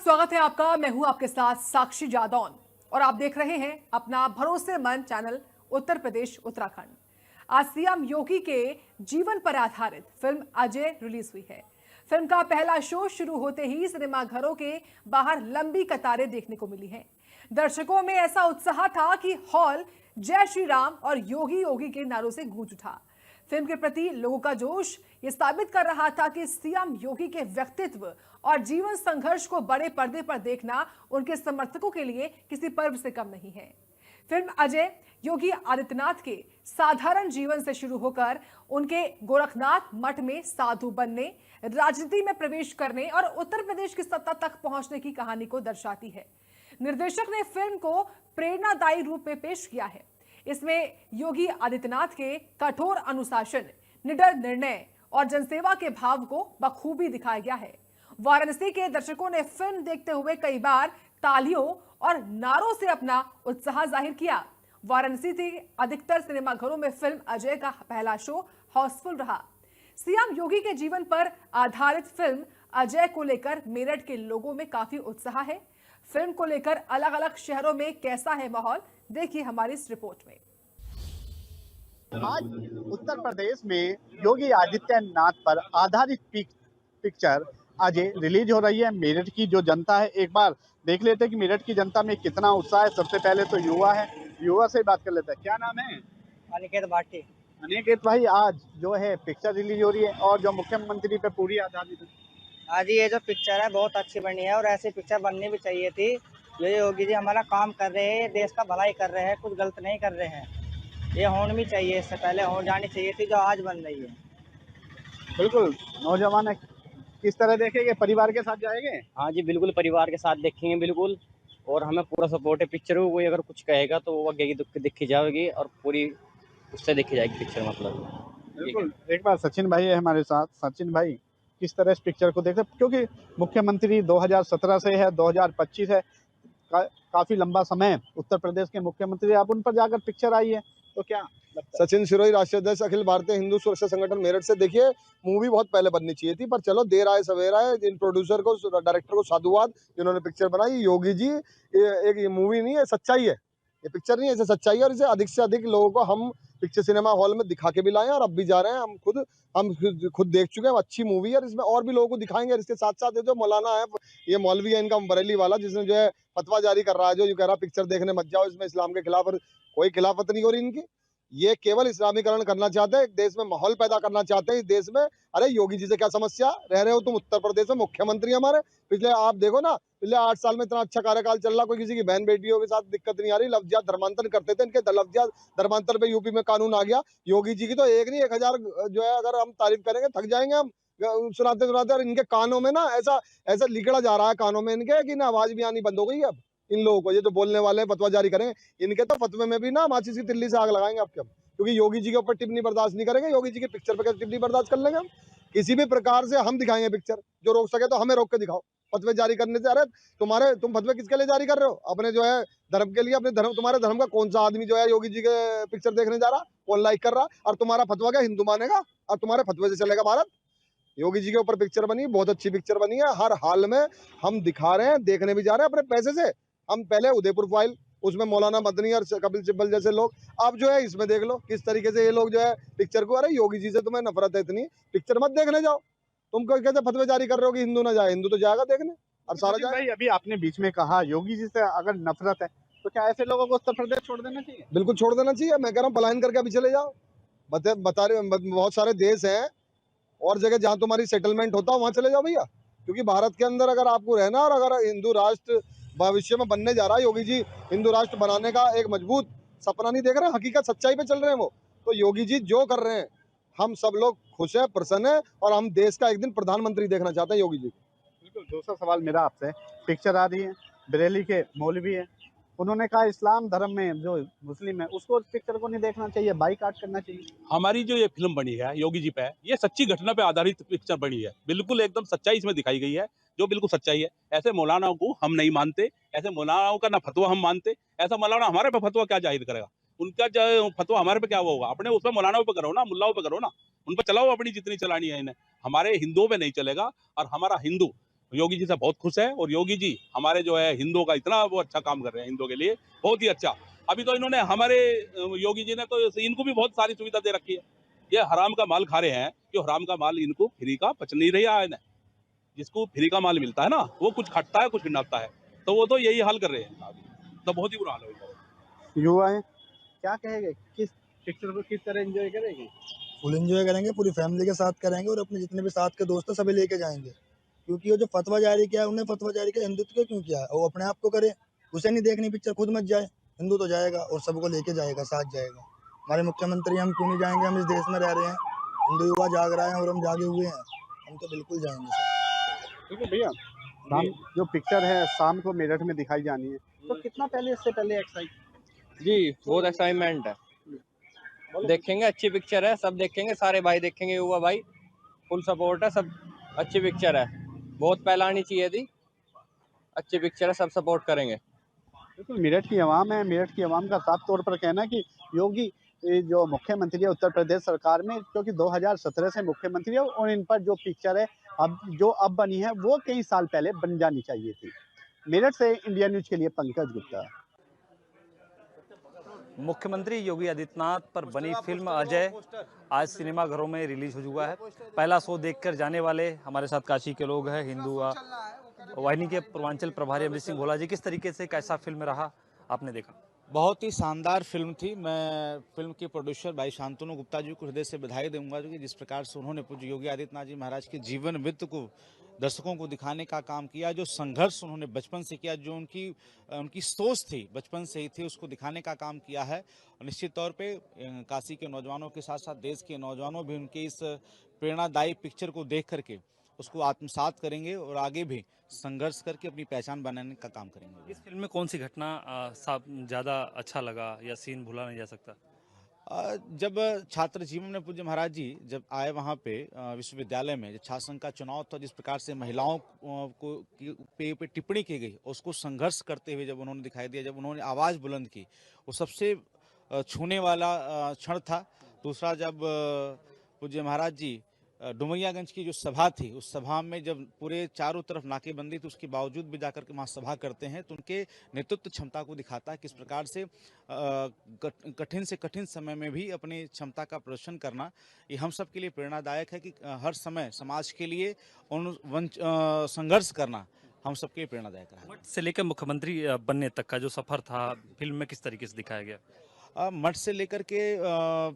स्वागत है आपका। मैं हूं आपके साथ साक्षी जादौन और आप देख रहे हैं अपना भरोसेमंद चैनल उत्तर प्रदेश उत्तराखंड। आज सीएम योगी के जीवन पर आधारित फिल्म अजय रिलीज हुई है। फिल्म का पहला शो शुरू होते ही सिनेमाघरों के बाहर लंबी कतारें देखने को मिली हैं। दर्शकों में ऐसा उत्साह था कि हॉल जय श्री राम और योगी योगी के नारों से गूंज उठा। फिल्म के प्रति लोगों का जोश ये साबित कर रहा था कि सीएम योगी के व्यक्तित्व और जीवन संघर्ष को बड़े पर्दे पर देखना उनके समर्थकों के लिए किसी पर्व से कम नहीं है। फिल्म अजय योगी आदित्यनाथ के साधारण जीवन से शुरू होकर उनके गोरखनाथ मठ में साधु बनने, राजनीति में प्रवेश करने और उत्तर प्रदेश की सत्ता तक पहुंचने की कहानी को दर्शाती है। निर्देशक ने फिल्म को प्रेरणादायी रूप में पेश किया है। इसमें योगी आदित्यनाथ के कठोर अनुशासन, निडर निर्णय और जनसेवा के भाव को बखूबी दिखाया गया है। वाराणसी के दर्शकों ने फिल्म देखते हुए कई बार तालियों और नारों से अपना उत्साह जाहिर किया। वाराणसी के अधिकतर सिनेमाघरों में फिल्म अजय का पहला शो हाउसफुल रहा। सीएम योगी के जीवन पर आधारित फिल्म अजय को लेकर मेरठ के लोगों में काफी उत्साह है। फिल्म को लेकर अलग अलग शहरों में कैसा है माहौल, देखिए हमारी इस रिपोर्ट में। आज उत्तर प्रदेश में योगी आदित्यनाथ पर आधारित पिक्चर अजय रिलीज हो रही है। मेरठ की जो जनता है, एक बार देख लेते हैं कि मेरठ की जनता में कितना उत्साह है। सबसे पहले तो युवा है, युवा से बात कर लेते हैं। क्या नाम है? अनिकेत भाटी। अनिकेत भाई, आज जो है पिक्चर रिलीज हो रही है और जो मुख्यमंत्री पे पूरी आधारित है। आज ये जो पिक्चर है बहुत अच्छी बनी है और ऐसी पिक्चर बननी भी चाहिए थी। ये योगी जी हमारा काम कर रहे हैं, देश का भलाई कर रहे हैं, कुछ गलत नहीं कर रहे हैं। ये होनी भी चाहिए, इससे पहले हो जानी चाहिए थी जो आज बन रही है। बिल्कुल, नौजवान है। किस तरह देखेंगे? परिवार के साथ जाएंगे? हाँ जी, बिल्कुल परिवार के साथ देखेंगे बिल्कुल। और हमें पूरा सपोर्ट है पिक्चर को। कोई अगर कुछ कहेगा तो वो आगे की देखी जाएगी और पूरी उससे देखी जाएगी पिक्चर। मतलब बिल्कुल। एक बार सचिन भाई है हमारे साथ। सचिन भाई, किस तरह इस पिक्चर को देखते, क्योंकि मुख्यमंत्री 2017 से है, 2025 है, काफी लंबा समय उत्तर प्रदेश के मुख्यमंत्री, आप उन पर जाकर पिक्चर आई है तो क्या लगता है? सचिन सिरोही, राष्ट्रीय अध्यक्ष अखिल भारतीय हिंदू सुरक्षा संगठन मेरठ से। देखिए, मूवी बहुत पहले बननी चाहिए थी, पर चलो देर आए सवेर आए। इन प्रोड्यूसर को, डायरेक्टर को साधुवाद, जिन्होंने पिक्चर बनाई। योगी जी ये मूवी नहीं है, सच्चाई है। ये पिक्चर नहीं है, इसे सच्चाई है और इसे अधिक से अधिक लोगों को हम पिक्चर सिनेमा हॉल में दिखा के भी लाए और अब भी जा रहे हैं। हम खुद देख चुके हैं। अच्छी मूवी है और इसमें और भी लोगों को दिखाएंगे। इसके साथ साथ जो मौलाना है, ये मौलवी है इनका बरेली वाला, जिसने जो है फतवा जारी कर रहा है, जो कह रहा है पिक्चर देखने मत जाओ, इसमें इस्लाम के खिलाफ। कोई खिलाफत नहीं हो रही इनकी। ये केवल इस्लामीकरण करना चाहते हैं, देश में माहौल पैदा करना चाहते हैं इस देश में। अरे योगी जी से क्या समस्या? रह रहे हो तुम उत्तर प्रदेश में, मुख्यमंत्री हमारे। पिछले आप देखो ना, पिछले 8 साल में इतना अच्छा कार्यकाल चल रहा, कोई किसी की बहन बेटियों के साथ दिक्कत नहीं आ रही। लफ्जियात धर्मांतरण करते थे, इनके लफ्जियात धर्मांतरण पे यूपी में कानून आ गया। योगी जी की तो एक नहीं 1000 जो है, अगर हम तारीफ करेंगे थक जाएंगे हम सुनाते सुनाते। और इनके कानों में ना ऐसा ऐसा लिगड़ा जा रहा है कानों में इनके, कि ना आवाज भी आनी बंद हो गई है अब इन लोगों को। ये जो बोलने वाले हैं, फतवा जारी करेंगे, इनके तो फतवे में भी ना माचिस की तिल्ली से आग लगाएंगे आपके हम। क्योंकि योगी जी के ऊपर टिप्पणी बर्दाश्त नहीं करेंगे। योगी जी की पिक्चर पर टिप्पणी बर्दाश्त कर लेंगे हम? किसी भी प्रकार से हम दिखाएंगे पिक्चर। जो रोक सके तो हमें रोक के दिखाओ फतवे जारी करने से। अरे तुम फतवे किसके लिए जारी कर रहे हो? अपने जो है धर्म के लिए, अपने धर्म। तुम्हारे धर्म का कौन सा आदमी जो है योगी जी के पिक्चर देखने जा रहा, कौन लाइक कर रहा? और तुम्हारा फतवा क्या हिंदू मानेगा? और तुम्हारे फतवे से चलेगा भारत? योगी जी के ऊपर पिक्चर बनी, बहुत अच्छी पिक्चर बनी है। हर हाल में हम दिखा रहे हैं, देखने भी जा रहे हैं अपने पैसे से। हम पहले उदयपुर फाइल, उसमें मौलाना मदनी और कपिल सिब्बल जैसे लोग, अब जो है इसमें देख लो किस तरीके से ये लोग जो है पिक्चर को। अरे योगी जी से तुम्हें नफरत है इतनी, पिक्चर मत देखने जाओ। तुम कैसे फतवे जारी कर रहे हो कि हिंदू ना जाए? हिंदू तो जाएगा देखने और सारा जाए। भाई, अभी आपने बीच में कहा योगी जी से अगर नफरत है तो क्या ऐसे लोगों को उत्तर प्रदेश छोड़ देना चाहिए? बिल्कुल छोड़ देना चाहिए। मैं कह रहा हूँ पलायन करके अभी चले जाओ। बता रहे बहुत सारे देश हैं और जगह जहाँ तुम्हारी सेटलमेंट होता है वहां चले जाओ भैया। क्योंकि भारत के अंदर अगर आपको रहना, और अगर हिंदू राष्ट्र भविष्य में बनने जा रहा है, योगी जी हिंदू राष्ट्र बनाने का एक मजबूत सपना नहीं देख रहे हैं, हकीकत सच्चाई पे चल रहे हैं वो। तो योगी जी जो कर रहे हैं, हम सब लोग खुश हैं, प्रसन्न हैं और हम देश का एक दिन प्रधानमंत्री देखना चाहते हैं योगी जी। बिल्कुल। दूसरा सवाल मेरा आपसे, पिक्चर आ रही है, बरेली के मौलवी है, उन्होंने कहा इस्लाम धर्म में जो मुस्लिम है उसको इस पिक्चर को नहीं देखना चाहिए, बाइकआउट करना चाहिए। हमारी जो ये फिल्म बनी है योगी जी पे, ये सच्ची घटना पे आधारित पिक्चर बनी है। बिल्कुल एकदम सच्चाई इसमें दिखाई गई है, जो बिल्कुल सच्चाई है। ऐसे मौलानाओं को हम नहीं मानते, ऐसे मौलानाओं का ना फतवा हम मानते। ऐसा मौलाना हमारे पे फतवा क्या जाहिर करेगा? उनका जो फतवा हमारे पे क्या होगा? अपने उसमें मौलानाओं पे करो ना, मुल्लाओं पे करो ना, उन पर चलाओ अपनी जितनी चलानी है इन्हें। हमारे हिंदुओं पे नहीं चलेगा। और हमारा हिंदू योगी जी से बहुत खुश है। और योगी जी हमारे जो है हिंदुओं का इतना वो अच्छा काम कर रहे हैं, हिंदुओं के लिए बहुत ही अच्छा। अभी तो इन्होंने हमारे योगी जी ने तो इनको भी बहुत सारी सुविधा दे रखी है। ये हराम का माल खा रहे हैं, जो हराम का माल इनको फ्री का पच नहीं रहा है ना। जिसको फ्री का माल मिलता है ना, वो कुछ खटता है कुछ नापता है, तो वो तो यही हाल कर रहे हैं। तो बहुत ही बुरा हाल है। युवा है, क्या कहेंगे, किस पिक्चर को किस तरह एंजॉय करेंगे? फुल एंजॉय करेंगे, पूरी फैमिली के साथ करेंगे और अपने जितने भी साथ के दोस्त हैं सभी लेके जाएंगे। क्योंकि वो जो फतवा जारी किया है, उन्हें फतवा जारी किया हिंदुत्व के क्यों किया है, वो अपने आप को करे, उसे नहीं देखनी पिक्चर, खुद मत जाए। हिंदू तो जाएगा और सबको लेके जाएगा, साथ जाएगा। हमारे मुख्यमंत्री, हम क्यों नहीं जाएंगे? हम इस देश में रह रहे हैं, हिंदू युवा जाग रहा है और हम जागे हुए हैं, हम तो बिल्कुल जाएंगे सर। ठीक है भैया, शाम जो पिक्चर है शाम को मेरठ में दिखाई जानी है, तो कितना पहले इससे पहले एक्साइट? जी बहुत एक्साइटमेंट है, देखेंगे, अच्छी पिक्चर है, सब देखेंगे, सारे भाई देखेंगे, युवा भाई फुल सपोर्ट है, सब अच्छी पिक्चर है, बहुत पहले आनी चाहिए थी, अच्छी पिक्चर है, सब सपोर्ट करेंगे। बिल्कुल, मेरठ की आवाम है, मेरठ की आवाम का साफ तौर पर कहना है कि योगी जो मुख्यमंत्री है उत्तर प्रदेश सरकार में, क्योंकि 2017 से मुख्यमंत्री है और इन पर जो पिक्चर है अब बनी है वो कई साल पहले बन जानी चाहिए थी। मेरठ से इंडिया न्यूज के लिए पंकज गुप्ता। मुख्यमंत्री योगी आदित्यनाथ पर बनी फिल्म अजय आज सिनेमाघरों में रिलीज हो चुका है। पहला शो देखकर जाने वाले हमारे साथ काशी के लोग हैं, हिंदू वाहिनी के पूर्वांचल प्रभारी अमृत सिंह भोला जी, किस तरीके से कैसा फिल्म रहा आपने देखा? बहुत ही शानदार फिल्म थी। मैं फिल्म के प्रोड्यूसर भाई शांतनु गुप्ता जी को हृदय से बधाई दूंगा कि जिस प्रकार से उन्होंने पूज्य योगी आदित्यनाथ जी महाराज के जीवन वृत्त को दर्शकों को दिखाने का काम किया, जो संघर्ष उन्होंने बचपन से किया, जो उनकी सोच थी बचपन से ही थी, उसको दिखाने का काम किया है। और निश्चित तौर पे काशी के नौजवानों के साथ साथ देश के नौजवानों भी उनके इस प्रेरणादायी पिक्चर को देख करके उसको आत्मसात करेंगे और आगे भी संघर्ष करके अपनी पहचान बनाने का काम करेंगे। इस फिल्म में कौन सी घटना ज़्यादा अच्छा लगा या सीन भूला नहीं जा सकता? जब छात्र जीवन में पूज्य महाराज जी जब आए वहाँ पे विश्वविद्यालय में, जब छात्र संघ का चुनाव था, जिस प्रकार से महिलाओं को पे टिप्पणी की गई, उसको संघर्ष करते हुए जब उन्होंने दिखाई दिया, जब उन्होंने आवाज़ बुलंद की, वो सबसे छूने वाला क्षण था। दूसरा, जब पूज्य महाराज जी डुमरियागंज की जो सभा थी, उस सभा में जब पूरे चारों तरफ नाकेबंदी थी, उसके बावजूद भी जाकर के वहाँ सभा करते हैं, तो उनके नेतृत्व क्षमता को दिखाता है। किस प्रकार से कठिन से कठिन समय में भी अपनी क्षमता का प्रदर्शन करना, ये हम सब के लिए प्रेरणादायक है कि हर समय समाज के लिए संघर्ष करना हम सबके लिए प्रेरणादायक रहा। मठ से लेकर मुख्यमंत्री बनने तक का जो सफर था फिल्म में किस तरीके से दिखाया गया? मठ से लेकर के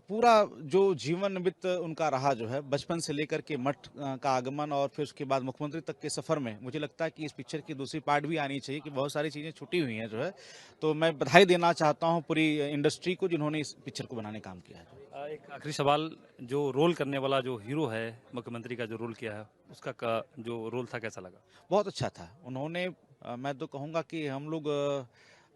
पूरा जो जीवन वृत्त उनका रहा, जो है बचपन से लेकर के मठ का आगमन और फिर उसके बाद मुख्यमंत्री तक के सफ़र में, मुझे लगता है कि इस पिक्चर की दूसरी पार्ट भी आनी चाहिए, कि बहुत सारी चीज़ें छुटी हुई हैं जो है। तो मैं बधाई देना चाहता हूं पूरी इंडस्ट्री को जिन्होंने इस पिक्चर को बनाने का काम किया है। एक आखिरी सवाल, जो रोल करने वाला जो हीरो है, मुख्यमंत्री का जो रोल किया है, उसका जो रोल था कैसा लगा? बहुत अच्छा था। उन्होंने मैं तो कहूँगा कि हम लोग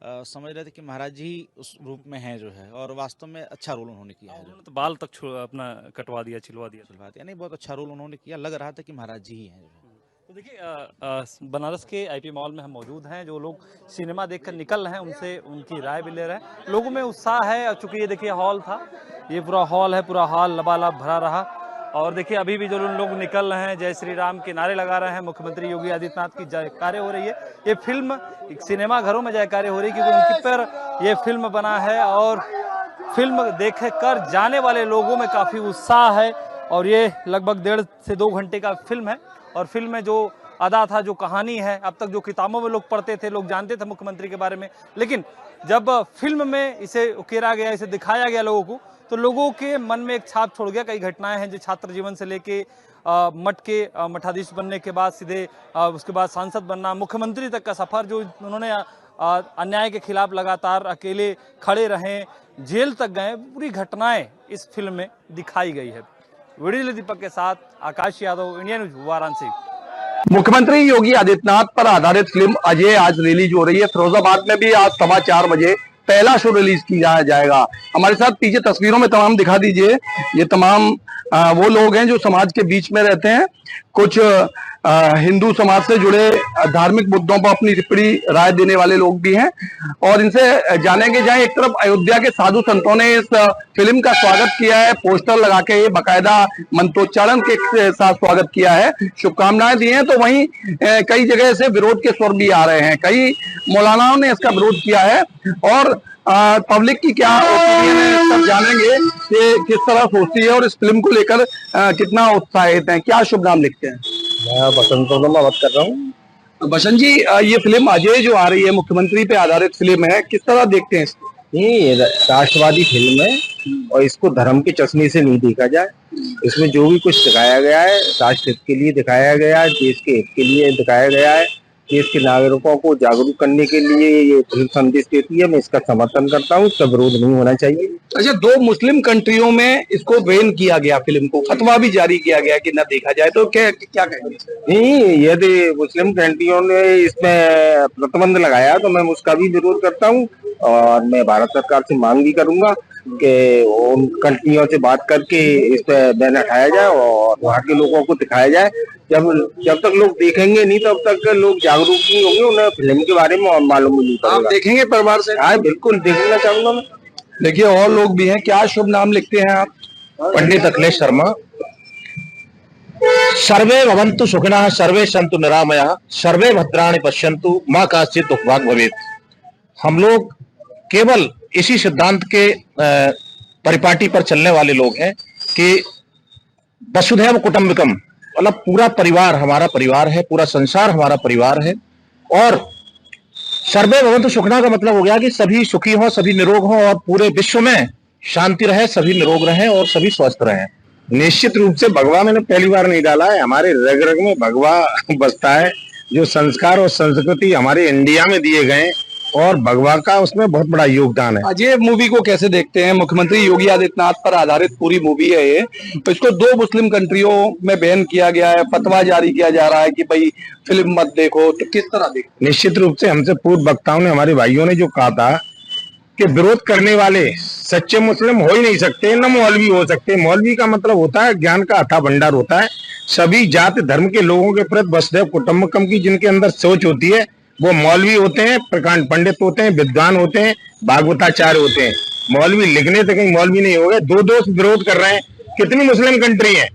समझ रहे थे कि महाराज जी उस रूप में हैं जो है, और वास्तव में अच्छा रोल उन्होंने किया है। उन्होंने तो बाल तक अपना कटवा दिया, छिलवा दिया। नहीं, बहुत अच्छा रोल उन्होंने किया, लग रहा था कि महाराज जी ही हैं जो है। तो देखिए, बनारस के आईपी मॉल में हम मौजूद हैं, जो लोग सिनेमा देखकर निकल रहे हैं उनसे उनकी राय भी ले रहे हैं। लोगों में उत्साह है, और चूंकि ये देखिए हॉल था, ये पूरा हॉल है, पूरा हॉल लबालब भरा रहा। और देखिए अभी भी जो लोग निकल रहे हैं, जय श्री राम के नारे लगा रहे हैं, मुख्यमंत्री योगी आदित्यनाथ की जयकारे हो रही है। ये फिल्म सिनेमा घरों में जयकारे हो रही है, क्योंकि उनकी पर ये फिल्म बना है और फिल्म देख कर जाने वाले लोगों में काफ़ी उत्साह है। और ये लगभग 1.5 से 2 घंटे का फिल्म है, और फिल्म में जो अदा था, जो कहानी है, अब तक जो किताबों में लोग पढ़ते थे, लोग जानते थे मुख्यमंत्री के बारे में, लेकिन जब फिल्म में इसे उकेरा गया, इसे दिखाया गया लोगों को, तो लोगों के मन में एक छाप छोड़ गया। कई घटनाएं हैं जो छात्र जीवन से लेके मठ के मठाधीश बनने के बाद सीधे उसके बाद सांसद बनना, मुख्यमंत्री तक का सफर, जो उन्होंने अन्याय के खिलाफ लगातार अकेले खड़े रहे, जेल तक गए, पूरी घटनाएं इस फिल्म में दिखाई गई है। वीडियो दीपक के साथ आकाश यादव, इंडिया न्यूज, वाराणसी। मुख्यमंत्री योगी आदित्यनाथ पर आधारित फिल्म अजय आज रिलीज हो रही है। फिरोजाबाद में भी आज 4:15 बजे पहला शो रिलीज किया जाएगा। हमारे साथ पीछे तस्वीरों में तमाम दिखा दीजिए, ये तमाम वो लोग हैं जो समाज के बीच में रहते हैं। कुछ हिंदू समाज से जुड़े धार्मिक मुद्दों पर अपनी टिप्पणी राय देने वाले लोग भी हैं और इनसे जानेंगे। जहां एक तरफ अयोध्या के साधु संतों ने इस फिल्म का स्वागत किया है, पोस्टर लगा के बाकायदा मंत्रोच्चारण के साथ स्वागत किया है, शुभकामनाएं दी हैं, तो वहीं कई जगह से विरोध के स्वर भी आ रहे हैं। कई मौलानाओं ने इसका विरोध किया है और पब्लिक की क्या ओपिनियन है सब जानेंगे कि किस तरह सोचती है और इस फिल्म को लेकर कितना उत्साहित है। क्या शुभ नाम लिखते हैं? मैं बसंत बात कर रहा हूँ। बसंत जी, ये फिल्म अजय जो आ रही है, मुख्यमंत्री पे आधारित फिल्म है, किस तरह देखते हैं इसको? ये राष्ट्रवादी फिल्म है और इसको धर्म के चश्मे से नहीं देखा जाए। इसमें जो भी कुछ दिखाया गया है राष्ट्र हित के लिए दिखाया गया है, देश के हित के लिए दिखाया गया है, देश के नागरिकों को जागरूक करने के लिए ये फिल्म संदेश देती है। मैं इसका समर्थन करता हूँ, इसका विरोध नहीं होना चाहिए। अच्छा, 2 मुस्लिम कंट्रियों में इसको बैन किया गया, फिल्म को फतवा भी जारी किया गया कि न देखा जाए, तो क्या कहेंगे? नहीं, यदि मुस्लिम कंट्रियों ने इसमें प्रतिबंध लगाया तो मैं उसका भी विरोध करता हूँ और मैं भारत सरकार से मांग भी करूंगा कि उन कंट्रियों से बात करके इस पे बैन हटाया जाए और वहाँ के लोगों को दिखाया जाए। जब तक लोग देखेंगे नहीं तब तक लोग जागरूक नहीं होंगे, उन्हें फिल्म के बारे में और मालूम नहीं पड़ेगा। आप देखेंगे परिवार से? हाँ, बिल्कुल देखना चाहूंगा मैं। देखिए, और लोग भी हैं। क्या शुभ नाम लिखते हैं आप? पंडित अखिलेश शर्मा। सर्वे भवन्तु सुखिनः, सर्वे सन्तु निरामयाः, सर्वे भद्राणि पश्यन्तु, मा काचित् दुःखभाग् भवेत्। हम लोग केवल इसी सिद्धांत के परिपाटी पर चलने वाले लोग हैं कि वसुधैव कुटुंबकम, मतलब पूरा परिवार हमारा परिवार है, पूरा संसार हमारा परिवार है। और सर्वे भवन्तु सुखिनः का मतलब हो गया कि सभी सुखी हों, सभी निरोग हों और पूरे विश्व में शांति रहे, सभी निरोग रहें और सभी स्वस्थ रहें। निश्चित रूप से भगवा मैंने पहली बार नहीं डाला है, हमारे रग रग में भगवा बसता है। जो संस्कार और संस्कृति हमारे इंडिया में दिए गए और भगवा का उसमें बहुत बड़ा योगदान है। अजय मूवी को कैसे देखते हैं? मुख्यमंत्री योगी आदित्यनाथ पर आधारित पूरी मूवी है ये, तो इसको 2 मुस्लिम कंट्रियों में बैन किया गया है, फतवा जारी किया जा रहा है कि भाई फिल्म मत देखो, तो किस तरह देखते? निश्चित रूप से हमसे पूर्व वक्ताओं ने, हमारे भाइयों ने जो कहा था कि विरोध करने वाले सच्चे मुस्लिम हो ही नहीं सकते, न मौलवी हो सकते। मौलवी का मतलब होता है ज्ञान का अथाह भंडार होता है। सभी जाति धर्म के लोगों के प्रति वसुधैव कुटुंबकम की जिनके अंदर सोच होती है वो मौलवी होते हैं, प्रकांड पंडित होते हैं, विद्वान होते हैं, भागवताचार्य होते हैं। मौलवी लिखने से कहीं मौलवी नहीं हो गए। 2 दोस्त विरोध कर रहे हैं। कितनी मुस्लिम कंट्री है?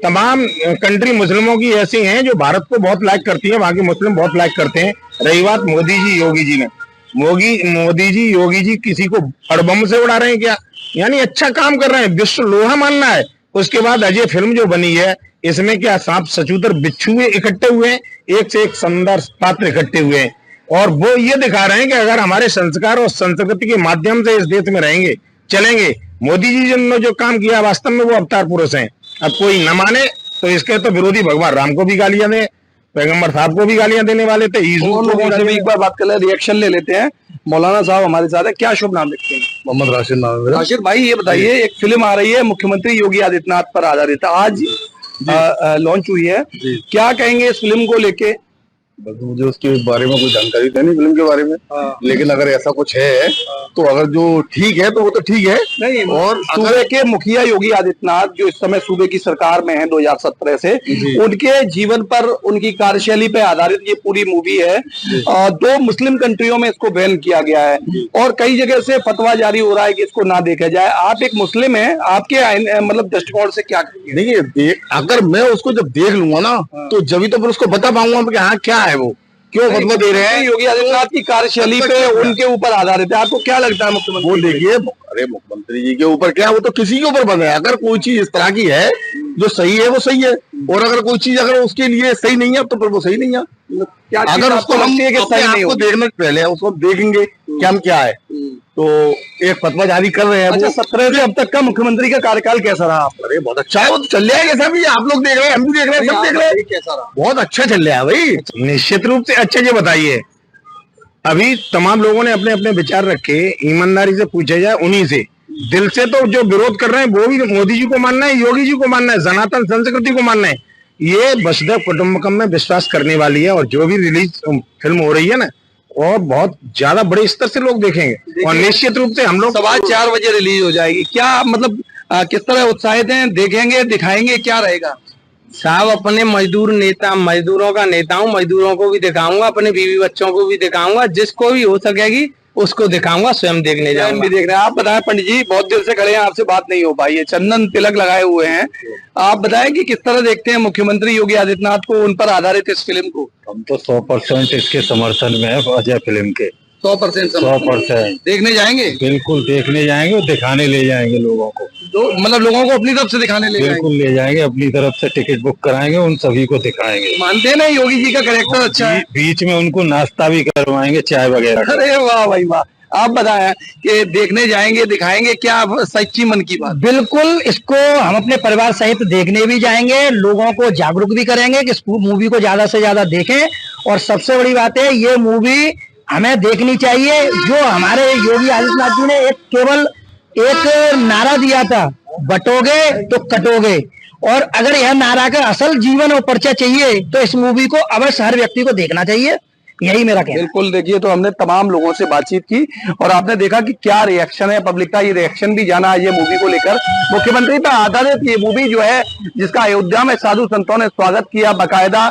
तमाम कंट्री मुस्लिमों की ऐसी हैं जो भारत को बहुत लाइक करती है, वहां के मुस्लिम बहुत लाइक करते हैं। रही बात मोदी जी योगी जी ने, मोदी जी योगी जी किसी को अड़बम से उड़ा रहे हैं क्या? यानी अच्छा काम कर रहे हैं, विश्व लोहा मानना है। उसके बाद अजय फिल्म जो बनी है इसमें क्या सांप सचूतर बिच्छू इकट्ठे हुए हैं, एक से एक सुंदर पात्र इकट्ठे हुए हैं और वो ये दिखा रहे हैं कि अगर हमारे संस्कार और संस्कृति के माध्यम से इस देश में रहेंगे चलेंगे। मोदी जी ने जो काम किया वास्तव में वो अवतार पुरुष हैं। अब कोई न माने तो इसके तो विरोधी भगवान राम को भी गालियां दे, पैगंबर साहब को भी गालियां देने वाले थे। लोगों से भी एक बार बात कर ले, रिएक्शन ले लेते हैं। मौलाना साहब हमारे साथ है। क्या शुभ नाम लिखते हैं? मोहम्मद राशिद नाम है। राशिद भाई, ये बताइए, एक फिल्म आ रही है मुख्यमंत्री योगी आदित्यनाथ पर आधारित, आज लॉन्च हुई है, क्या कहेंगे इस फिल्म को लेके? बस मुझे उसके बारे में कोई जानकारी नहीं फिल्म के बारे में, लेकिन अगर ऐसा कुछ है तो अगर जो ठीक है तो वो तो ठीक है। नहीं, और सूबे के मुखिया योगी आदित्यनाथ जो इस समय सूबे की सरकार में है 2017 से, उनके जीवन पर, उनकी कार्यशैली पे आधारित ये पूरी मूवी है। 2 मुस्लिम कंट्रियों में इसको बैन किया गया है और कई जगह से फतवा जारी हो रहा है कि इसको ना देखा जाए। आप एक मुस्लिम हैं, आपके मतलब दृष्टिकोण से क्या कहेंगे? देखिए, अगर मैं उसको जब देख लूंगा ना तो जब तो फिर उसको बता पाऊंगा कि हाँ क्या है वो, क्यों फतवा दे रहे हैं। योगी आदित्यनाथ की कार्यशैली पे उनके ऊपर आधारित है, आपको क्या लगता है मुख्यमंत्री? वो देखिए, अरे मुख्यमंत्री जी के ऊपर क्या, वो तो किसी के ऊपर बंद है। अगर कोई चीज इस तरह की है जो सही है वो सही है, और अगर कोई चीज अगर उसके लिए सही नहीं है तो फिर वो सही नहीं है। अगर उसको हम आपको देखने से पहले उसको देखेंगे कि हम क्या है, तो एक फतवा जारी कर रहे हैं। अच्छा, 17 से अब तक का मुख्यमंत्री का कार्यकाल कैसा रहा? अरे बहुत अच्छा है, वो तो चल जाएगा। कैसा भी आप लोग देख रहे हैं, हम भी देख रहे हैं, सब देख रहे हैं। कैसा रहा? बहुत अच्छा चल रहा है भाई, निश्चित रूप से। अच्छा, ये बताइए, अभी तमाम लोगों ने अपने अपने विचार रखे, ईमानदारी से पूछा जाए उन्हीं से। दिल से तो जो विरोध कर रहे हैं वो भी मोदी जी को मानना है, योगी जी को मानना है, सनातन संस्कृति को मानना है। ये वसुधैव कुटुंबकम में विश्वास करने वाली है और जो भी रिलीज फिल्म हो रही है ना, और बहुत ज्यादा बड़े स्तर से लोग देखेंगे और निश्चित रूप से हम लोग 4:15 बजे रिलीज हो जाएगी। क्या मतलब किस तरह उत्साहित हैं? देखेंगे, दिखाएंगे, क्या रहेगा? साहब अपने मजदूर नेता, मजदूरों का नेता हूँ, मजदूरों को भी दिखाऊंगा, अपने बीवी बच्चों को भी दिखाऊंगा, जिसको भी हो सकेगी उसको दिखाऊंगा, स्वयं देखने जाऊंगा। भी देख रहे हैं। आप बताएं पंडित जी, बहुत देर से खड़े हैं, आपसे बात नहीं हो पाई है, चंदन तिलक लगाए हुए हैं, आप बताएं कि किस तरह देखते हैं मुख्यमंत्री योगी आदित्यनाथ को, उन पर आधारित इस फिल्म को? हम तो 100% इसके समर्थन में है, अजय फिल्म के 100%। 100% देखने जाएंगे? बिल्कुल देखने जाएंगे और दिखाने ले जाएंगे लोगों को। मतलब लोगों को अपनी तरफ से दिखाने ले बिल्कुल ले जाएंगे, अपनी तरफ से टिकट बुक कराएंगे, उन सभी को दिखाएंगे। मानते हैं ना योगी जी का कैरेक्टर अच्छा है? बीच में उनको नाश्ता भी करवाएंगे, चाय वगैरह। अरे वाह भाई वाह। आप बताएं कि देखने जाएंगे, दिखाएंगे, क्या सच्ची मन की बात? बिल्कुल, इसको हम अपने परिवार सहित देखने भी जाएंगे, लोगों को जागरूक भी करेंगे कि इस मूवी को ज्यादा से ज्यादा देखें। और सबसे बड़ी बात है, ये मूवी हमें देखनी चाहिए। जो हमारे योगी आदित्यनाथ जी ने केवल एक नारा दिया था, बटोगे तो कटोगे, और अगर यह नारा का असल जीवन और परिचय चाहिए तो इस मूवी को अवश्य हर व्यक्ति को देखना चाहिए, यही मेरा कहना है। बिल्कुल, देखिए तो हमने तमाम लोगों से बातचीत की और आपने देखा कि क्या रिएक्शन है पब्लिक का, ये रिएक्शन भी जाना है ये मूवी को लेकर। मुख्यमंत्री पर आधारित ये मूवी जो है, जिसका अयोध्या में साधु संतों ने स्वागत किया बाकायदा,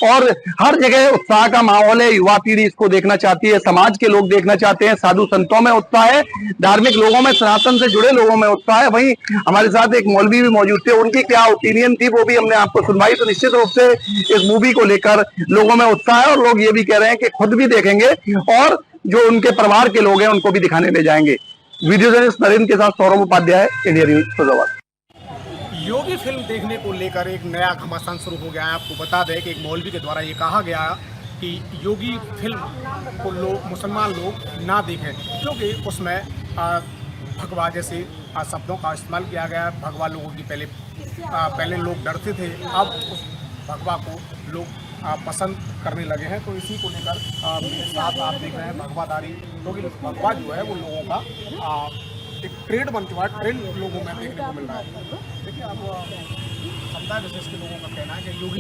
और हर जगह उत्साह का माहौल है, युवा पीढ़ी इसको देखना चाहती है, समाज के लोग देखना चाहते हैं, साधु संतों में उत्साह है, धार्मिक लोगों में, सनातन से जुड़े लोगों में उत्साह है। वहीं हमारे साथ एक मौलवी भी मौजूद थे, उनकी क्या ओपिनियन थी वो भी हमने आपको सुनवाई। तो निश्चित रूप से इस मूवी को लेकर लोगों में उत्साह है और लोग ये भी कह रहे हैं कि खुद भी देखेंगे और जो उनके परिवार के लोग हैं उनको भी दिखाने ले जाएंगे। वीडियो जर्नलिस्ट नरेंद्र के साथ सौरभ उपाध्याय, इंडिया न्यूज, फैजाबाद। योगी फिल्म देखने को लेकर एक नया घमासान शुरू हो गया है। आपको बता दें कि एक मौलवी के द्वारा ये कहा गया कि योगी फिल्म को मुसलमान लोग ना देखें, क्योंकि उसमें भगवा जैसे शब्दों का इस्तेमाल किया गया है। भगवा लोगों की पहले लोग डरते थे, अब उस भगवा को लोग पसंद करने लगे हैं। तो इसी को लेकर मेरे साथ आप देख रहे हैं भगवादारी, क्योंकि भगवा जो है वो लोगों का एक ट्रेड बन चुका है, ट्रेंड लोगों में देखने को मिल रहा है। देखिए, अब समुदाय विशेष के लोगों का कहना है कि योगी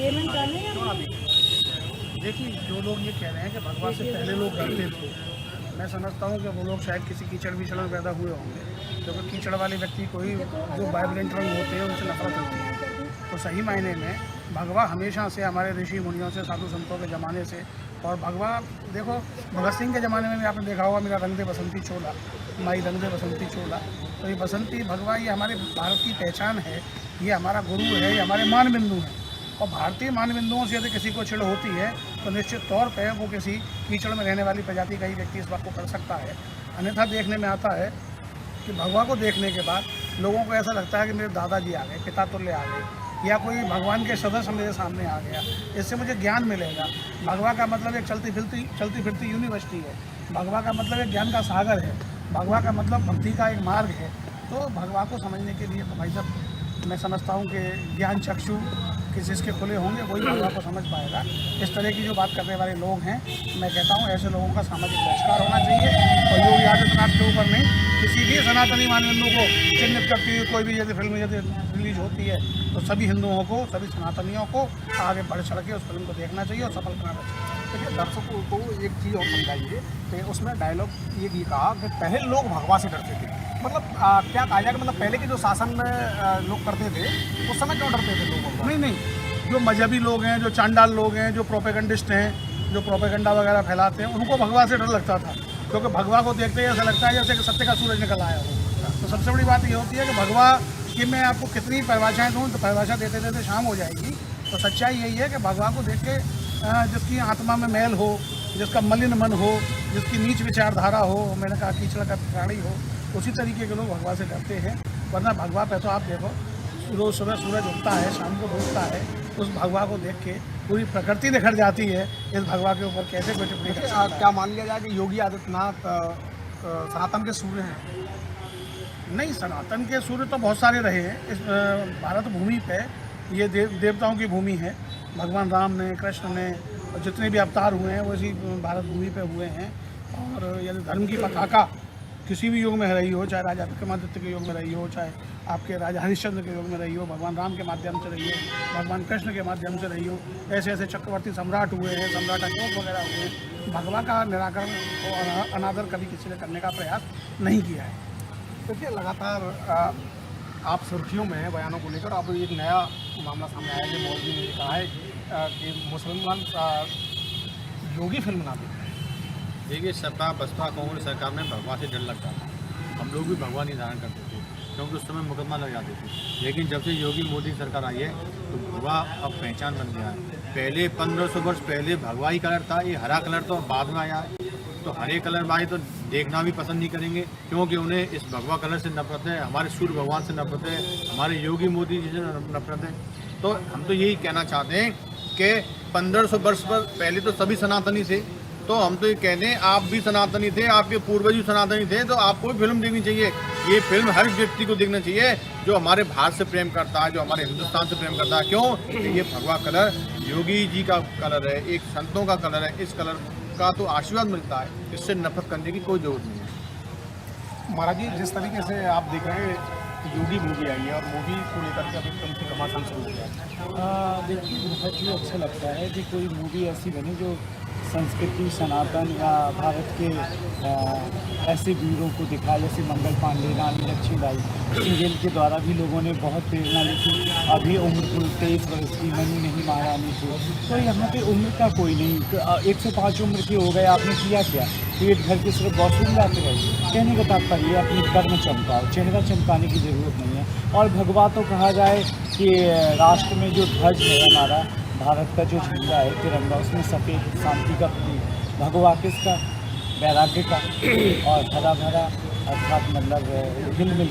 क्यों ना देखें। देखिए, जो लोग ये कह रहे हैं कि भगवा से पहले लोग डरते थे, मैं समझता हूँ कि वो लोग शायद किसी कीचड़ विचड़ में पैदा हुए होंगे, क्योंकि कीचड़ वाले व्यक्ति को ही जो वायलेंट रंग होते हैं उनसे नफरत होती है। तो सही मायने में भगवा हमेशा से हमारे ऋषि मुनियों से, साधु संतों के ज़माने से, और भगवा देखो भगत सिंह के ज़माने में भी आपने देखा होगा, मेरा रंग दे बसंती चोला, माई रंग दे बसंती चोला। तो ये बसंती भगवा ये हमारे भारत की पहचान है, ये हमारा गुरु है, ये हमारे मान बिंदु हैं। और भारतीय मान बिंदुओं से यदि किसी को चिढ़ होती है तो निश्चित तौर पर वो किसी कीचड़ में रहने वाली प्रजाति का ही व्यक्ति इस बात को कर सकता है। अन्यथा देखने में आता है कि भगवा को देखने के बाद लोगों को ऐसा लगता है कि मेरे दादाजी आ गए, पिता तुल्य आ गए, या कोई भगवान के सदस्य मेरे सामने आ गया, इससे मुझे ज्ञान मिलेगा। भगवा का मतलब एक चलती फिरती यूनिवर्सिटी है, भगवा का मतलब एक ज्ञान का सागर है, भगवा का मतलब भक्ति का एक मार्ग है। तो भगवा को समझने के लिए तो भाई साहब मैं समझता हूँ कि ज्ञान चक्षु जिसके खुले होंगे वही भगवा को समझ पाएगा। इस तरह की जो बात करने वाले लोग हैं, मैं कहता हूँ ऐसे लोगों का सामाजिक बहिष्कार होना चाहिए। और योगी आदित्यनाथ के ऊपर नहीं, किसी भी सनातनी मानदंडों को चिन्हित करती हुई कोई भी यदि फिल्म यदि रिलीज होती है तो सभी हिंदुओं को, सभी सनातनियों को आगे बढ़ चढ़ के उस फिल्म को देखना चाहिए और सफल कराना चाहिए। देखिए, दर्शकों को एक चीज़ और समझाइए कि उसमें डायलॉग ये कहा कि पहले लोग भगवा से डरते थे, मतलब क्या कहा जाए कि मतलब पहले के जो शासन में लोग करते थे उस समय क्यों डरते थे लोग? नहीं, जो मजहबी लोग हैं, जो चांडाल लोग हैं, जो प्रोपेगेंडिस्ट हैं, जो प्रोपेगेंडा वगैरह फैलाते हैं, उनको भगवा से डर लगता था, क्योंकि भगवा को देखते ही ऐसा लगता है जैसे कि सत्य का सूरज निकल आया हो। तो सबसे बड़ी बात ये होती है कि भगवा की मैं आपको कितनी परिभाषाएं दूँ तो परिभाषा देते देते शाम हो जाएगी। तो सच्चाई यही है कि भगवा को देख के जिसकी आत्मा में मैल हो, जिसका मलिन मन हो, जिसकी नीच विचारधारा हो, मैंने कहा कीचड़ का प्राणी हो, उसी तरीके के लोग भगवा से डरते हैं। वरना भगवा पे तो आप देखो रोज सुबह सूरज उगता है, शाम को डूबता है, उस भगवा को देख के पूरी प्रकृति निखर जाती है। इस भगवा के ऊपर कैसे कोई टिप्पणी कर सकता है? क्या मान लिया जाए कि योगी आदित्यनाथ सनातन के सूर्य हैं? नहीं, सनातन के सूर्य तो बहुत सारे रहे हैं इस भारत भूमि पे। ये देवताओं की भूमि है। भगवान राम ने, कृष्ण ने, और जितने भी अवतार हुए हैं वो इसी भारत भूमि पे हुए हैं। और यदि धर्म की पताका किसी भी युग में रही हो, चाहे राजा विक्रमादित्य के युग में रही हो, चाहे आपके राजा हरिश्चंद्र के युग में रही हो, भगवान राम के माध्यम से रही हो, भगवान कृष्ण के माध्यम से रही हो, ऐसे ऐसे चक्रवर्ती सम्राट हुए हैं, सम्राट अशोक वगैरह हुए हैं। भगवा का निराकरण और अनादर कभी किसी ने करने का प्रयास नहीं किया है। देखिए, लगातार आप सुर्खियों में हैं बयानों को लेकर। अब एक नया मामला सामने आया कि मौलवी ने कहा है कि मुसलमान योगी फिल्म ना देखें। देखिए, सपा बसपा कांग्रेस सरकार में भगवा से डर लगता था। हम लोग भी भगवा नहीं धारण करते थे क्योंकि उस समय मुकदमा लग जाते थे। लेकिन जब से योगी मोदी सरकार आई है तो भगवा अब पहचान बन गया है। पहले 1500 वर्ष पहले भगवा ही कलर था, ये हरा कलर तो बाद में आया है। तो हरे कलर भाई तो देखना भी पसंद नहीं करेंगे क्योंकि उन्हें इस भगवा कलर से नफरत है, हमारे सूर्य भगवान से नफरत है, हमारे योगी मोदी जी से नफरत है। तो हम तो यही कहना चाहते हैं कि 1500 वर्ष पहले तो सभी सनातनी थे, तो हम तो ये कहते हैं आप भी सनातनी थे, आपके पूर्वज भी सनातनी थे, तो आपको भी फिल्म देखनी चाहिए। ये फिल्म हर व्यक्ति को देखना चाहिए जो हमारे भारत से प्रेम करता है, जो हमारे हिंदुस्तान से प्रेम करता है। क्यों? ये भगवा कलर योगी जी का कलर है, एक संतों का कलर है। इस कलर का तो आशीर्वाद मिलता है, इससे नफरत करने की कोई जरूरत नहीं है। महाराज जी, जिस तरीके से आप देख रहे हैं योगी मूवी आई है और मूवी को लेकर के अभी फिल्म की घमासान शुरू हो गया। देखिए, बहुत ही अच्छा लगता है कि कोई मूवी ऐसी बने जो संस्कृति, सनातन या भारत के ऐसे वीरों को दिखाए, जैसे मंगल पांडे, रानी लक्ष्मीबाई, जिनके द्वारा भी लोगों ने बहुत प्रेरणा ली थी। अभी उम्र कुल 23 वर्ष की मनी नहीं महारानी थी। तो यहाँ पे उम्र का कोई नहीं, 105 उम्र के हो गए, आपने किया क्या? पेट भर के सिर्फ वॉशरूम जाते रहे। कहने का तात्पर्य अपनी कर्म चमकाओ, चेहरा चमकाने की ज़रूरत नहीं है। और भगवा तो कहा जाए कि राष्ट्र में जो ध्वज है हमारा भारत का, जो झंडा है तिरंगा, उसमें सफ़ेद शांति का प्रतीक, भगवा किसका? वैराग्य का, और हरा भरा अर्थात मतलब हिल मिल।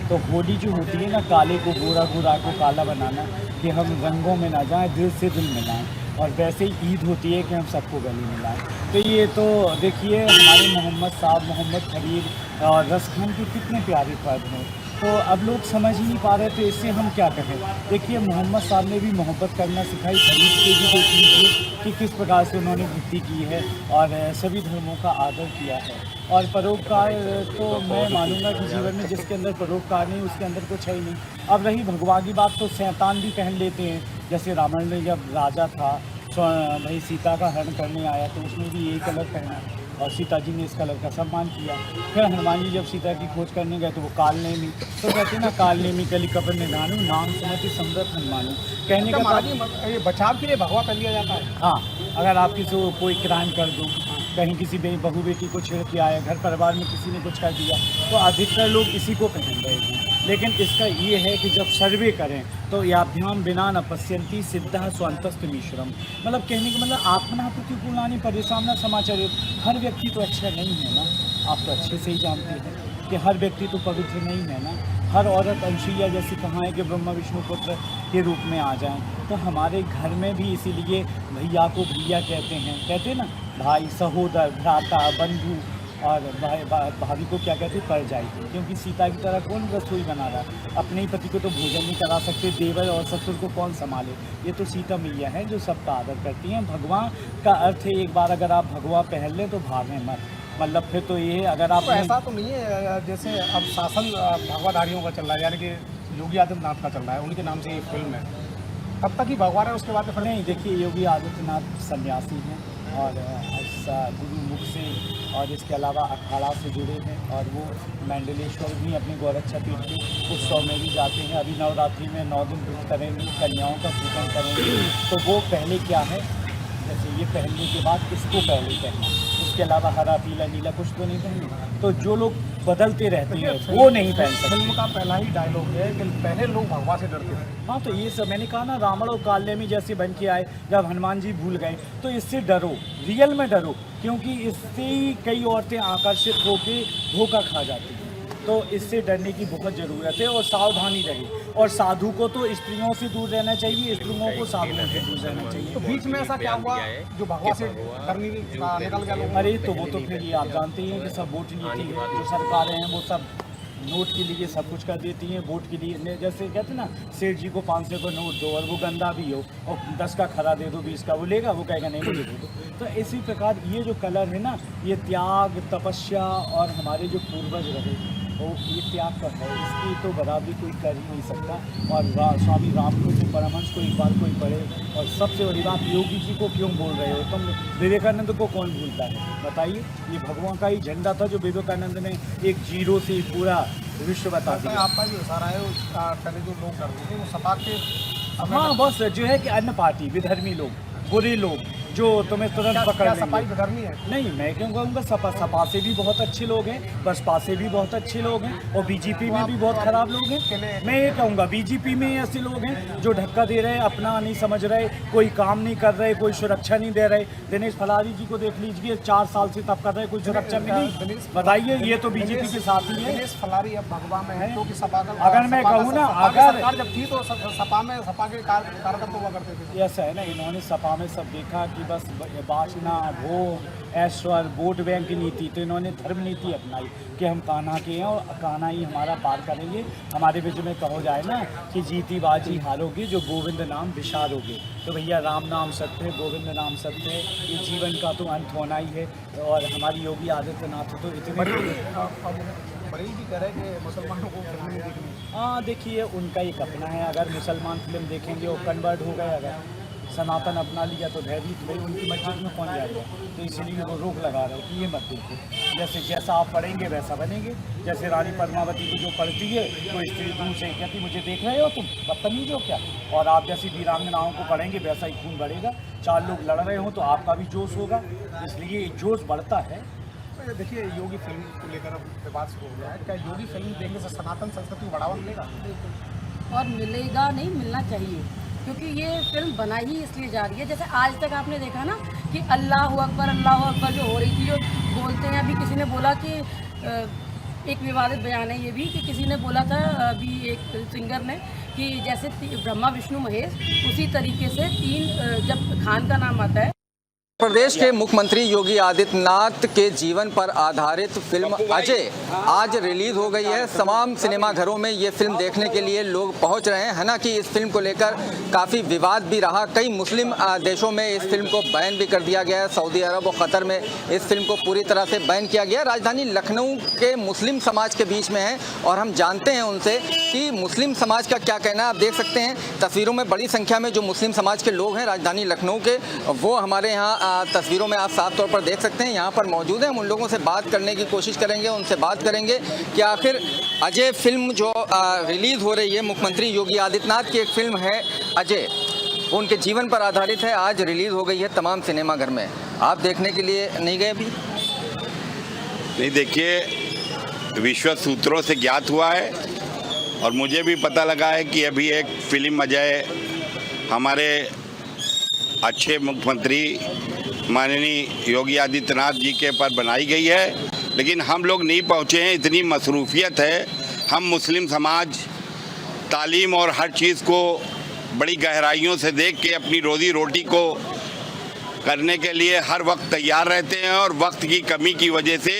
तो होली जो होती है ना, काले को गोरा, गोरा को काला बनाना, कि हम रंगों में ना जाएं, दिल से दिल मिलाएं। और वैसे ही ईद होती है कि हम सबको गले मिलाएं। तो ये तो देखिए, हमारे मोहम्मद साहब, मोहम्मद खलील और रसखान के कितने प्यारे पर्व हैं। तो अब लोग समझ ही नहीं पा रहे, तो इससे हम क्या कहें? देखिए, मोहम्मद साहब ने भी मोहब्बत करना सिखाई, खलील के भी देख लीजिए कि किस प्रकार से उन्होंने भक्ति की है और सभी धर्मों का आदर किया है। और परोपकार तो मैं मानूंगा कि जीवन में जिसके अंदर परोपकार नहीं, उसके अंदर कुछ है ही नहीं। अब रही भगवा की बात, तो शैतान भी पहन लेते हैं। जैसे रावण ने जब राजा था, भाई सीता का हरण करने आया, तो उसने भी यही कलर पहना और सीता जी ने इस कलर का सम्मान किया। फिर हनुमान जी जब सीता की खोज करने गए तो वो काल नेमी, तो कहते हैं ना, काल नेमी कली कपन निधानु, नाम सुनति समृत हनुमानु। कहने का ये बचाव के लिए भगवा कर लिया जाता है। हाँ, अगर आप किसी को कोई क्राइम कर दो, कहीं किसी बहू बेटी को छेड़ के आए, घर परिवार में किसी ने कुछ कर दिया, तो अधिकतर लोग इसी को पहन रहे हैं। लेकिन इसका ये है कि जब सर्वे करें तो याभ्याम बिना न पश्यन्ति सिद्धः स्वान्तस्तु मिश्रम। मतलब कहने का मतलब आत्मना प्रतिकूलानि परिसामना समाचार। हर व्यक्ति तो अच्छा नहीं है ना, आप तो अच्छे से ही जानते हैं कि हर व्यक्ति तो पवित्र नहीं है ना। हर औरत अंशुया जैसी कहाँ है कि ब्रह्मा विष्णु पुत्र के रूप में आ जाएं। तो हमारे घर में भी इसीलिए भैया को भैया कहते हैं ना, भाई, सहोदर, भ्राता, बंधु, और भाभी को क्या कहते हैं? परजाई। क्योंकि सीता की तरह कौन रसोई बना रहा? अपने ही पति को तो भोजन नहीं करा सकते, देवर और ससुर को कौन संभाले? ये तो सीता मैया है जो सबका आदर करती हैं। भगवा का अर्थ है, एक बार अगर आप भगवा पहन लें तो भागें मत। मतलब फिर तो ये है, अगर आप तो ऐसा तो नहीं है जैसे अब शासन भगवाधारियों का चल रहा है, यानी कि योगी आदित्यनाथ का चल रहा है, उनके नाम से ये फिल्म है, तब तक ही भगवा है, उसके बाद तो नहीं। देखिए, योगी आदित्यनाथ सन्यासी हैं और गुरु मुख से और इसके अलावा अखाड़ा से जुड़े हैं, और वो मंडलेश्वर भी अपने गोरक्षा पीठ के उत्सव में भी जाते हैं। अभी नवरात्रि में 9 दिन व्रत करेंगे, कन्याओं का पूजन करेंगे। तो वो पहले क्या है, जैसे ये पहनने के बाद इसको पहले पहना, उसके अलावा हरा पीला नीला कुछ तो नहीं पहने। तो जो लोग बदलते रहते हैं वो नहीं पहन सकते। फिल्म का पहला ही डायलॉग है कि पहले लोग भगवा से डरते थे। हाँ, तो ये सब मैंने कहा ना, रावण और काल नेमी जैसे बन के आए, जब हनुमान जी भूल गए, तो इससे डरो, रियल में डरो, क्योंकि इससे ही कई औरतें आकर्षित होकर धोखा खा जाती हैं। तो इससे डरने की बहुत ज़रूरत है और सावधानी रहे। और साधु को तो स्त्रियों से दूर रहना चाहिए, स्त्रियों को साधुओं से दूर रहना चाहिए। तो बीच में ऐसा क्या हुआ जो भगवा से डरने निकल गया लोग? अरे तो वो तो फिर ये आप जानते हैं कि सब वोट नीति है, जो सरकारें हैं वो सब नोट के लिए सब कुछ कर देती हैं, वोट के लिए। जैसे कहते हैं ना, सेठ जी को 500 का नोट दो और वो गंदा भी हो, और 10 का खरा दे दो, 20 का, वो लेगा? वो कहेगा नहीं, मुझे दे दो। तो इसी प्रकार ये जो कलर है ना, ये त्याग, तपस्या और हमारे जो पूर्वज रहे, तो ये त्याग का है, इसकी तो बराबरी कोई कर ही नहीं सकता। और स्वामी रामकृष्ण परमहंस को एक बार कोई पढ़े, और सबसे बड़ी बात, योगी जी को क्यों बोल रहे हो तुम? विवेकानंद को कौन भूलता है, बताइए? ये भगवान का ही झंडा था जो विवेकानंद ने एक जीरो से पूरा विश्व बता दिया। आपका जो इशारा है, पहले जो लोग डरते थे वो सपा के हाँ बस जो है कि अन्य पार्टी विधर्मी लोग, बुरे लोग जो तुम्हें तुरंत पकड़ लेंगे। सपाई विधर्मी है? नहीं, मैं क्यों कहूँगा, सपा से भी बहुत अच्छे लोग हैं, बसपा से भी बहुत अच्छे लोग हैं, और बीजेपी में भी बहुत खराब लोग हैं। मैं ये कहूँगा बीजेपी में ऐसे लोग हैं जो धक्का दे रहे, अपना नहीं समझ रहे, कोई काम नहीं कर रहे, कोई सुरक्षा नहीं दे रहे। दिनेश फलारी जी को देख लीजिए, 4 साल से तब कर रहे, कोई सुरक्षा मिली? बताइए, ये तो बीजेपी के साथ ही है। दिनेश फलारी अब भगवा में है, क्योंकि सपा का अगर मैं कहूँ ना, सरकार जब थी तो सपा के कार्यकर्ता हुआ करते थे। ऐसा है ना, इन्होंने सपा में सब देखा कि बस बांटना, भोग, ऐश्वर्य, वोट बैंक की नीति, तो इन्होंने धर्म नीति अपनाई कि हम कान्हा के हैं और कान्हा ही हमारा पार करेंगे। हमारे बीच में कहो जाए ना कि जीती बाजी हारोगे, जो गोविंद नाम विशारोगे। तो भैया राम नाम सत्य है, गोविंद नाम सत्य है, ये जीवन का तो अंत होना ही है। और हमारी योगी आदित्यनाथ तो इतने बड़ी भी कह रहे कि मुसलमानों को फिल्म नहीं देखनी। हाँ देखिए, उनका एक अपना है, अगर मुसलमान फिल्म देखेंगे वो कन्वर्ट हो गए, अगर सनातन अपना लिया तो भयभीत भाई उनकी मस्जिद में कौन जाएगा। तो इसलिए वो रोक लगा रहे हैं कि ये मत देखो, जैसा आप पढ़ेंगे वैसा बनेंगे। जैसे रानी पद्मावती को जो पढ़ती है तो स्त्री दूर से कहती मुझे देख रहे हो तुम, बदतमीज हो क्या। और आप जैसी वीरांगनाओं को पढ़ेंगे वैसा ही खून बढ़ेगा। 4 लोग लड़ रहे हो तो आपका भी जोश होगा, इसलिए जोश बढ़ता है। देखिए, योगी फिल्म को लेकर अब विवाद शुरू हो गया है। क्या योगी फिल्म देखने से सनातन संस्कृति को बढ़ावा मिलेगा? और मिलेगा नहीं, मिलना चाहिए, क्योंकि ये फिल्म बनाई ही इसलिए जा रही है। जैसे आज तक आपने देखा ना कि अल्लाह अकबर जो हो रही थी, जो बोलते हैं। अभी किसी ने बोला कि एक विवादित बयान है ये भी, कि किसी ने बोला था अभी एक सिंगर ने कि जैसे ब्रह्मा विष्णु महेश, उसी तरीके से 3 जब खान का नाम आता है। प्रदेश के मुख्यमंत्री योगी आदित्यनाथ के जीवन पर आधारित फिल्म अजय आज रिलीज हो गई है। तमाम सिनेमा घरों में ये फिल्म देखने के लिए लोग पहुंच रहे हैं। हालांकि इस फिल्म को लेकर काफ़ी विवाद भी रहा। कई मुस्लिम देशों में इस फिल्म को बैन भी कर दिया गया है। सऊदी अरब और कतर में इस फिल्म को पूरी तरह से बैन किया गया। राजधानी लखनऊ के मुस्लिम समाज के बीच में है और हम जानते हैं उनसे कि मुस्लिम समाज का क्या कहना है। आप देख सकते हैं तस्वीरों में बड़ी संख्या में जो मुस्लिम समाज के लोग हैं राजधानी लखनऊ के, वो हमारे यहाँ तस्वीरों में आप साफ तौर पर देख सकते हैं यहाँ पर मौजूद हैं। हम उन लोगों से बात करने की कोशिश करेंगे, उनसे बात करेंगे कि आखिर अजय फिल्म जो रिलीज़ हो रही है, मुख्यमंत्री योगी आदित्यनाथ की एक फिल्म है अजय, वो उनके जीवन पर आधारित है। आज रिलीज़ हो गई है तमाम सिनेमाघर में। आप देखने के लिए नहीं गए अभी? नहीं, देखिए, विश्व सूत्रों से ज्ञात हुआ है और मुझे भी पता लगा है कि अभी एक फिल्म अजय हमारे अच्छे मुख्यमंत्री माननीय योगी आदित्यनाथ जी के पर बनाई गई है, लेकिन हम लोग नहीं पहुँचे हैं। इतनी मसरूफियत है। हम मुस्लिम समाज तालीम और हर चीज़ को बड़ी गहराइयों से देख के अपनी रोज़ी रोटी को करने के लिए हर वक्त तैयार रहते हैं और वक्त की कमी की वजह से